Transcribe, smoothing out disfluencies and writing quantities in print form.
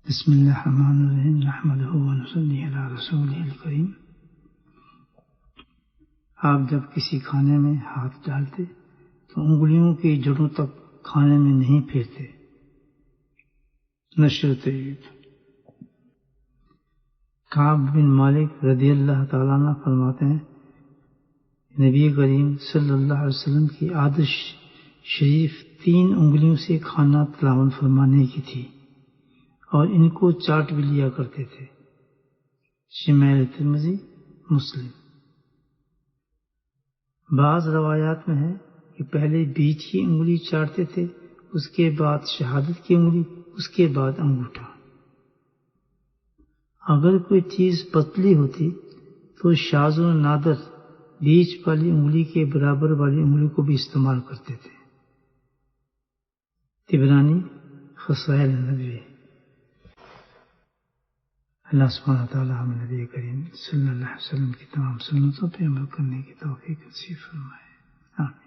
بسم اللہ الرحمن الرحیم نحمدہ ونصلی علی رسولہ الکریم۔ آپ جب کسی کھانے میں ہاتھ ڈالتے تو انگلیوں کی جڑوں تک کھانے میں نہیں پھیرتے۔ نشر طیب۔ کعب بن مالک رضی اللہ تعالیٰ عنہ فرماتے ہیں، نبی کریم صلی اللہ علیہ وسلم کی عادت شریف 3 انگلیوں سے کھانا تناول فرمانے کی تھی اور ان کو چاٹ بھی لیا کرتے تھے۔ شمائل ترمذی، مسلم۔ بعض روایات میں ہے کہ پہلے بیچ کی انگلی چاٹتے تھے، اس کے بعد شہادت کی انگلی، اس کے بعد انگوٹھا۔ اگر کوئی چیز پتلی ہوتی تو شاذ و نادر بیچ والی انگلی کے برابر والی انگلی کو بھی استعمال کرتے تھے۔ طبرانی، خصائل نبوی۔ اللہ سبحانہ وتعالیٰ ہمیں نبی کریم صلی اللہ علیہ وسلم کی تمام سنتوں پہ عمل کرنے کی توفیق نصیب فرمائے۔ آمین۔